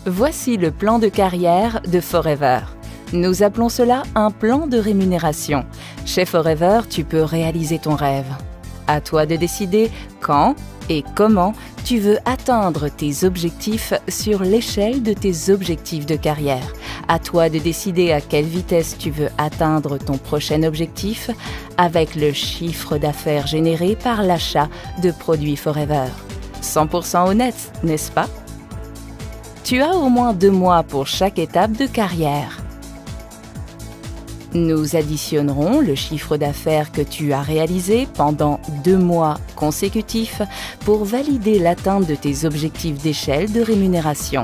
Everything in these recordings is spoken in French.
Voici le plan de carrière de Forever. Nous appelons cela un plan de rémunération. Chez Forever, tu peux réaliser ton rêve. À toi de décider quand et comment tu veux atteindre tes objectifs sur l'échelle de tes objectifs de carrière. À toi de décider à quelle vitesse tu veux atteindre ton prochain objectif avec le chiffre d'affaires généré par l'achat de produits Forever. 100% honnête, n'est-ce pas? Tu as au moins 2 mois pour chaque étape de carrière. Nous additionnerons le chiffre d'affaires que tu as réalisé pendant 2 mois consécutifs pour valider l'atteinte de tes objectifs d'échelle de rémunération.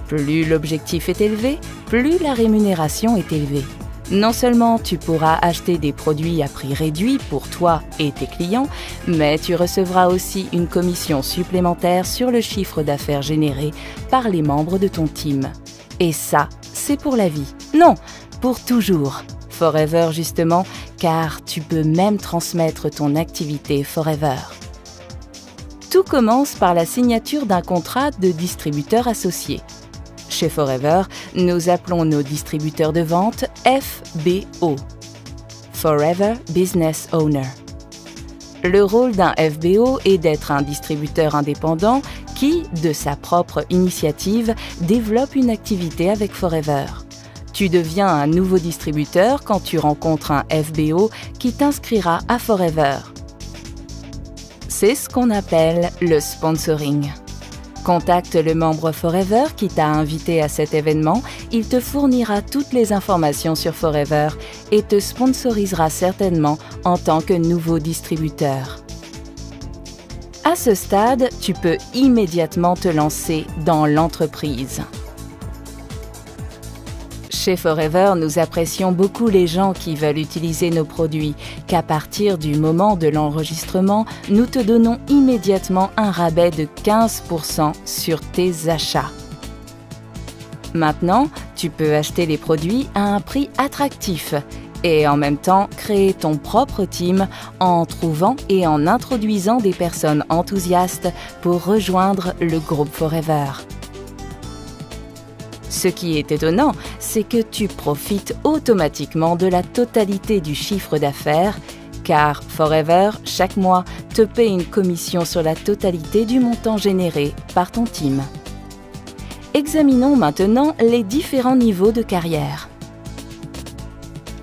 Plus l'objectif est élevé, plus la rémunération est élevée. Non seulement tu pourras acheter des produits à prix réduit pour toi et tes clients, mais tu recevras aussi une commission supplémentaire sur le chiffre d'affaires généré par les membres de ton team. Et ça, c'est pour la vie. Non, pour toujours. Forever justement, car tu peux même transmettre ton activité Forever. Tout commence par la signature d'un contrat de distributeur associé. Chez Forever, nous appelons nos distributeurs de vente FBO, Forever Business Owner. Le rôle d'un FBO est d'être un distributeur indépendant qui, de sa propre initiative, développe une activité avec Forever. Tu deviens un nouveau distributeur quand tu rencontres un FBO qui t'inscrira à Forever. C'est ce qu'on appelle le sponsoring. Contacte le membre Forever qui t'a invité à cet événement, il te fournira toutes les informations sur Forever et te sponsorisera certainement en tant que nouveau distributeur. À ce stade, tu peux immédiatement te lancer dans l'entreprise. Chez Forever, nous apprécions beaucoup les gens qui veulent utiliser nos produits, qu'à partir du moment de l'enregistrement, nous te donnons immédiatement un rabais de 15% sur tes achats. Maintenant, tu peux acheter les produits à un prix attractif et en même temps créer ton propre team en trouvant et en introduisant des personnes enthousiastes pour rejoindre le groupe Forever. Ce qui est étonnant, c'est que tu profites automatiquement de la totalité du chiffre d'affaires, car Forever, chaque mois, te paie une commission sur la totalité du montant généré par ton team. Examinons maintenant les différents niveaux de carrière.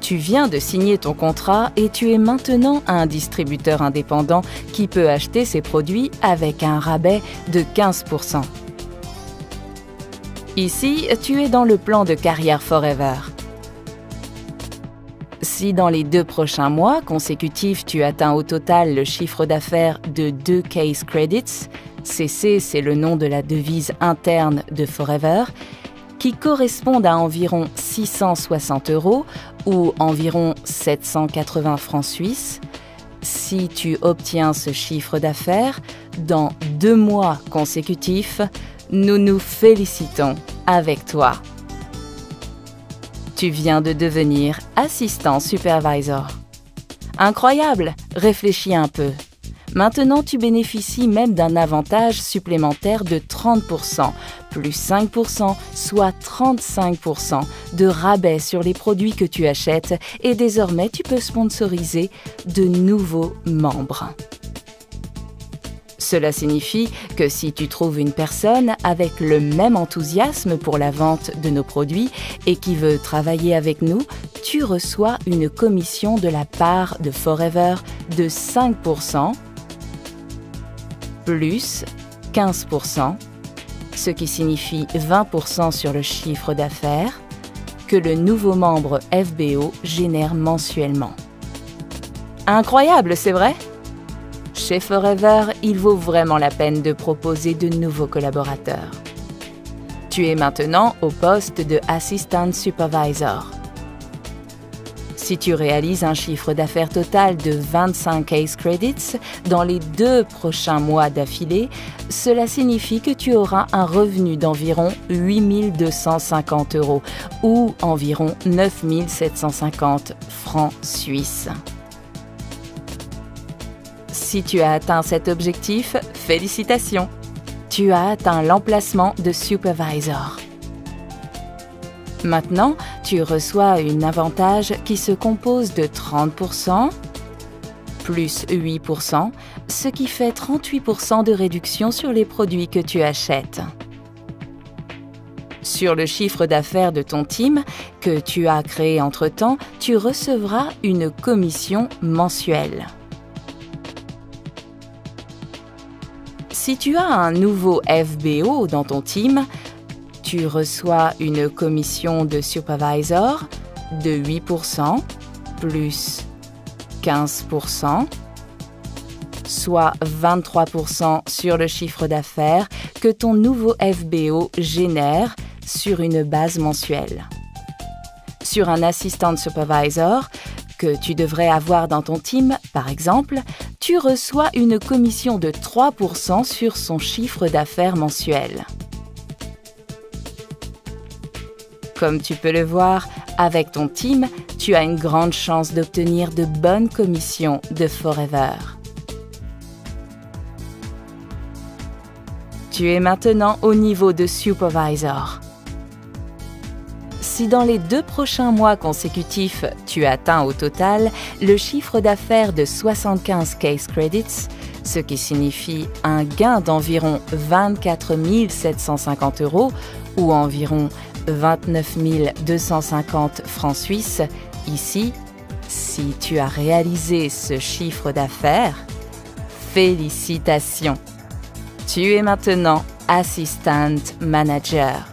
Tu viens de signer ton contrat et tu es maintenant un distributeur indépendant qui peut acheter ses produits avec un rabais de 15%. Ici, tu es dans le plan de carrière Forever. Si dans les 2 prochains mois consécutifs, tu atteins au total le chiffre d'affaires de 2 Case Credits, CC c'est le nom de la devise interne de Forever, qui correspondent à environ 660 € ou environ 780 francs suisses, si tu obtiens ce chiffre d'affaires dans 2 mois consécutifs, nous nous félicitons avec toi. Tu viens de devenir assistant supervisor. Incroyable! Réfléchis un peu. Maintenant, tu bénéficies même d'un avantage supplémentaire de 30%, plus 5%, soit 35% de rabais sur les produits que tu achètes et désormais, tu peux sponsoriser de nouveaux membres. Cela signifie que si tu trouves une personne avec le même enthousiasme pour la vente de nos produits et qui veut travailler avec nous, tu reçois une commission de la part de Forever de 5% plus 15%, ce qui signifie 20% sur le chiffre d'affaires que le nouveau membre FBO génère mensuellement. Incroyable, c'est vrai? Chez Forever, il vaut vraiment la peine de proposer de nouveaux collaborateurs. Tu es maintenant au poste de Assistant Supervisor. Si tu réalises un chiffre d'affaires total de 25 Case Credits dans les 2 prochains mois d'affilée, cela signifie que tu auras un revenu d'environ 8 250 € ou environ 9 750 francs suisses. Si tu as atteint cet objectif, félicitations! tu as atteint l'emplacement de supervisor. Maintenant, tu reçois un avantage qui se compose de 30% plus 8%, ce qui fait 38% de réduction sur les produits que tu achètes. Sur le chiffre d'affaires de ton team que tu as créé entre-temps, tu recevras une commission mensuelle. Si tu as un nouveau FBO dans ton team, tu reçois une commission de supervisor de 8% plus 15%, soit 23% sur le chiffre d'affaires que ton nouveau FBO génère sur une base mensuelle. Sur un assistant supervisor que tu devrais avoir dans ton team, par exemple, tu reçois une commission de 3% sur son chiffre d'affaires mensuel. Comme tu peux le voir, avec ton team, tu as une grande chance d'obtenir de bonnes commissions de Forever. Tu es maintenant au niveau de supervisor. Si dans les 2 prochains mois consécutifs, tu atteins au total le chiffre d'affaires de 75 case credits, ce qui signifie un gain d'environ 24 750 € ou environ 29 250 francs suisses, ici, si tu as réalisé ce chiffre d'affaires, félicitations! Tu es maintenant Assistant Manager.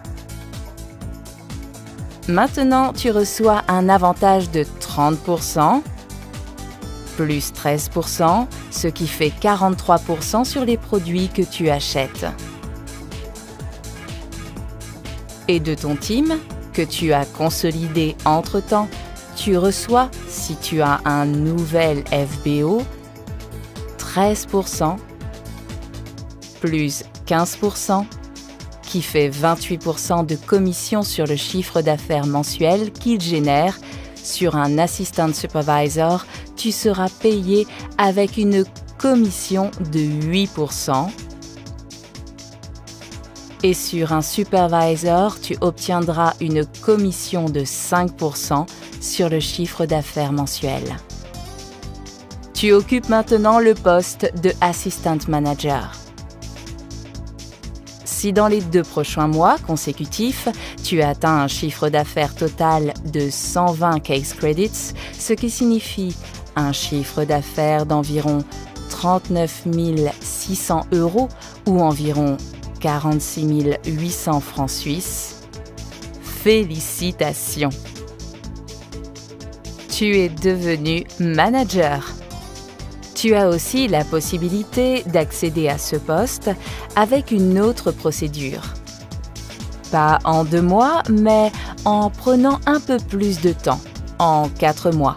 Maintenant, tu reçois un avantage de 30%, plus 13%, ce qui fait 43% sur les produits que tu achètes. Et de ton team, que tu as consolidé entre-temps, tu reçois, si tu as un nouvel FBO, 13%, plus 15%, qui fait 28% de commission sur le chiffre d'affaires mensuel qu'il génère. Sur un assistant supervisor, tu seras payé avec une commission de 8%. Et sur un supervisor, tu obtiendras une commission de 5% sur le chiffre d'affaires mensuel. Tu occupes maintenant le poste de Assistant Manager. Si dans les 2 prochains mois consécutifs, tu atteins un chiffre d'affaires total de 120 case credits, ce qui signifie un chiffre d'affaires d'environ 39 600 € ou environ 46 800 francs suisses, félicitations! Tu es devenu manager. Tu as aussi la possibilité d'accéder à ce poste avec une autre procédure. Pas en 2 mois, mais en prenant un peu plus de temps, en 4 mois.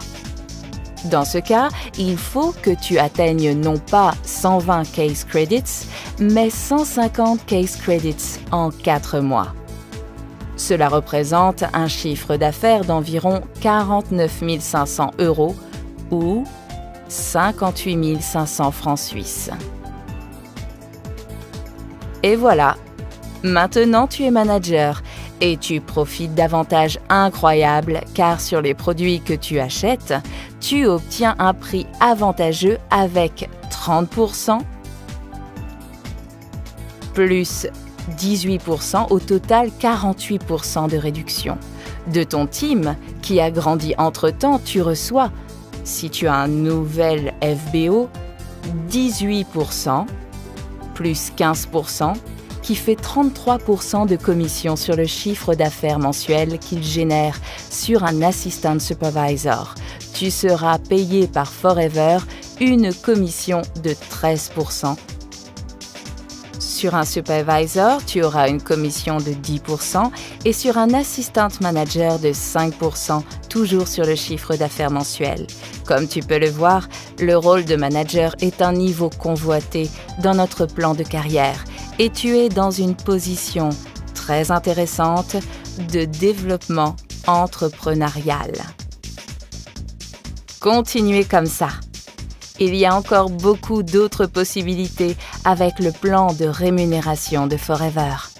Dans ce cas, il faut que tu atteignes non pas 120 case credits, mais 150 case credits en 4 mois. Cela représente un chiffre d'affaires d'environ 49 500 € ou 58 500 francs suisses. Et voilà, maintenant tu es manager et tu profites d'avantages incroyables car sur les produits que tu achètes, tu obtiens un prix avantageux avec 30%, plus 18%, au total 48% de réduction. De ton team qui a grandi entre-temps, tu reçois, si tu as un nouvel FBO, 18%, plus 15%, qui fait 33% de commission sur le chiffre d'affaires mensuel qu'il génère sur un assistant supervisor. Tu seras payé par Forever une commission de 13%. Sur un supervisor, tu auras une commission de 10% et sur un assistant manager de 5%, toujours sur le chiffre d'affaires mensuel. Comme tu peux le voir, le rôle de manager est un niveau convoité dans notre plan de carrière et tu es dans une position très intéressante de développement entrepreneurial. Continuez comme ça. Il y a encore beaucoup d'autres possibilités avec le plan de rémunération de Forever.